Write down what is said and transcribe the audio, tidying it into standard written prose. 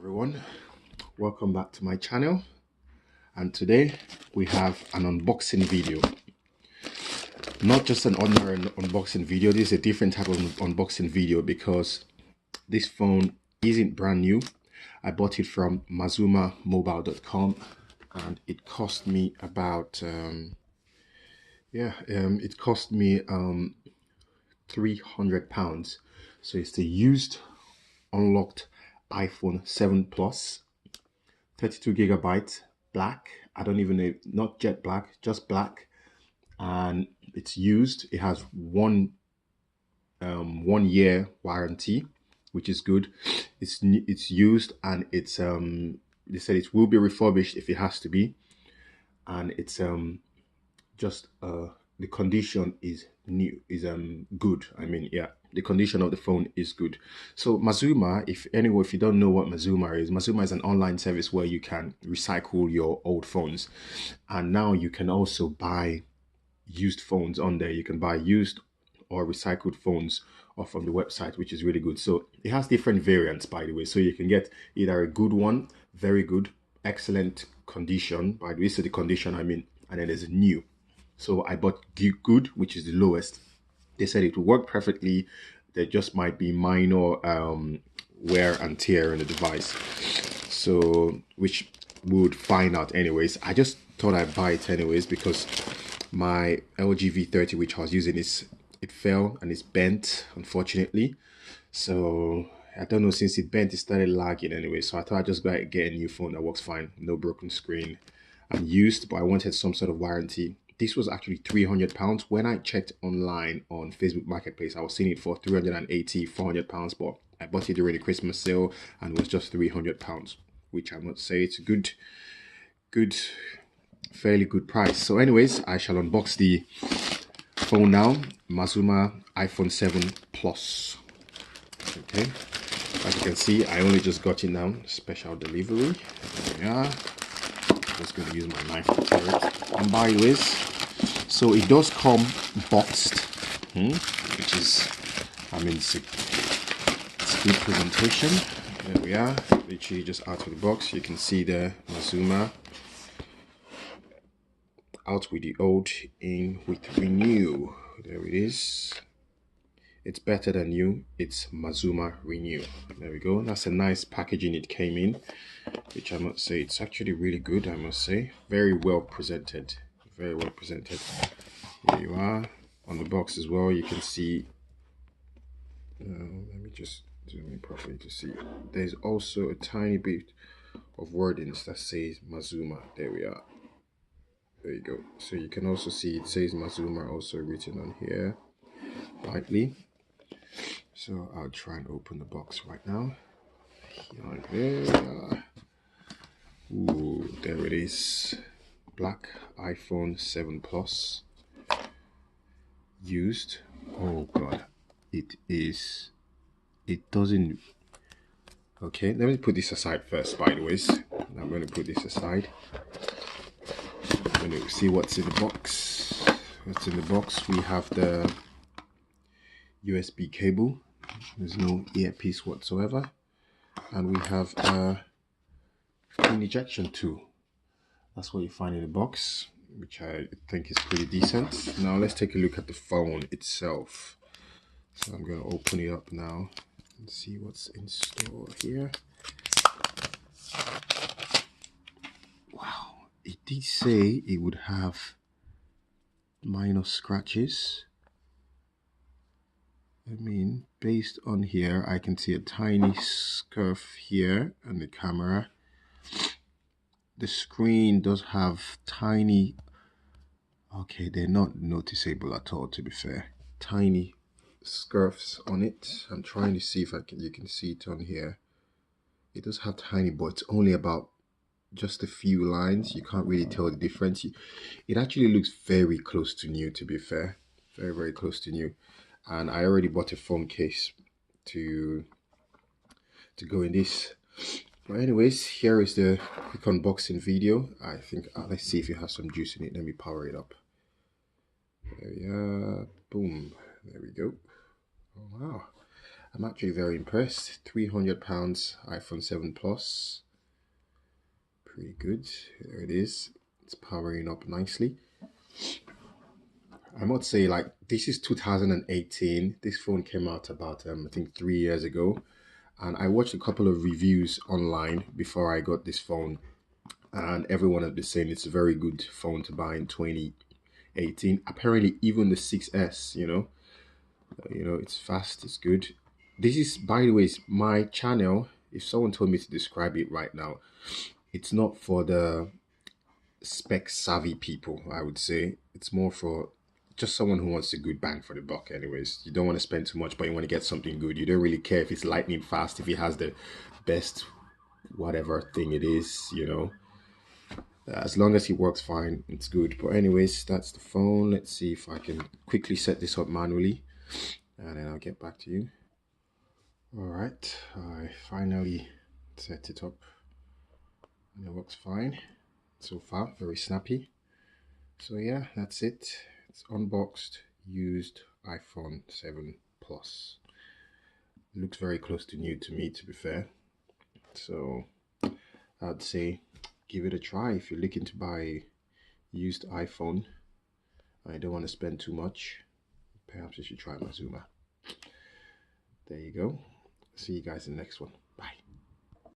everyone, welcome back to my channel, and today we have an unboxing video. Not just an ordinary unboxing video, this is a different type of unboxing video because this phone isn't brand new. I bought it from mazumamobile.com and it cost me about it cost me £300. So it's the used unlocked iPhone 7 Plus, 32 gigabytes, black. I don't even know, not jet black, just black, and it's used. It has one year warranty, which is good. It's used, and it's they said it will be refurbished if it has to be, and it's just the condition is new, is good. I mean, yeah, the condition of the phone is good. So Mazuma, if you don't know what Mazuma is an online service where you can recycle your old phones, and now you can also buy used phones on there. You can buy used or recycled phones off from the website, which is really good. So it has different variants, by the way, so you can get either a good one, very good, excellent condition, by the way, so the condition I mean, and then there's a new. So I bought good, which is the lowest. They said it will work perfectly. There just might be minor wear and tear in the device, so which we would find out anyways. I just thought I'd buy it anyways because my LG V30, which I was using, it fell and it's bent, unfortunately. So I don't know, since it bent, it started lagging anyway. So I thought I'd just go and get a new phone that works fine, no broken screen. I'm used, but I wanted some sort of warranty. This was actually £300. When I checked online on Facebook Marketplace, I was seeing it for £380, £400, but I bought it during the Christmas sale and it was just £300, which I must say it's a good, fairly good price. So anyways, I shall unbox the phone now. Mazuma iPhone 7 Plus. Okay, as you can see, I only just got it now, special delivery. There we are. I'm just going to use my knife to tear it. And by the way, so it does come boxed, which is, I mean, it's a good presentation. There we are, literally just out of the box. You can see the Mazuma, out with the old, in with renew. There it is. It's better than new. It's Mazuma Renew. There we go. That's a nice packaging it came in, which I must say, it's actually really good, I must say. Very well presented. Very well presented. Here you are. On the box as well, you can see, let me just zoom in properly to see. There's also a tiny bit of wordings that says Mazuma. There we are. There you go. So you can also see it says Mazuma also written on here lightly. So I'll try and open the box right now. Like there. Ooh, there it is. Black iPhone 7 Plus. Used. Oh god. It doesn't. Okay, let me put this aside first, by the way. I'm going to put this aside. I'm going to see what's in the box. What's in the box? We have the USB cable. There's no earpiece whatsoever, and we have an ejection tool. That's what you find in the box, which I think is pretty decent. Now let's take a look at the phone itself. So I'm going to open it up now and see what's in store here. Wow, it did say it would have minor scratches. I mean, based on here, I can see a tiny scuff here on the camera. The screen does have tiny, okay, they're not noticeable at all, to be fair. Tiny scuffs on it. I'm trying to see if you can see it on here. It does have tiny, but it's only about just a few lines. You can't really tell the difference. It actually looks very close to new, to be fair. Very, very close to new. And I already bought a phone case to go in this. But anyways, here is the quick unboxing video. I think let's see if it has some juice in it. Let me power it up. There we are. Boom. There we go. Oh wow. I'm actually very impressed. £300 iPhone 7 Plus. Pretty good. There it is. It's powering up nicely. I must say, like, this is 2018. This phone came out about I think 3 years ago, and I watched a couple of reviews online before I got this phone, and everyone had been saying it's a very good phone to buy in 2018. Apparently, even the 6S, it's fast, it's good. This is, by the way, is my channel. If someone told me to describe it right now, it's not for the spec savvy people. I would say it's more for just someone who wants a good bang for the buck. Anyways, you don't want to spend too much, but you want to get something good. You don't really care if it's lightning fast, if it has the best whatever thing it is, as long as it works fine, it's good. But anyways, that's the phone. Let's see if I can quickly set this up manually, and then I'll get back to you. All right, I finally set it up and it works fine so far. Very snappy. So yeah, that's it. It's unboxed used iPhone 7 Plus. It looks very close to new to me, to be fair. So I'd say give it a try if you're looking to buy a used iPhone. I don't want to spend too much. Perhaps you should try Mazuma. There you go. See you guys in the next one. Bye.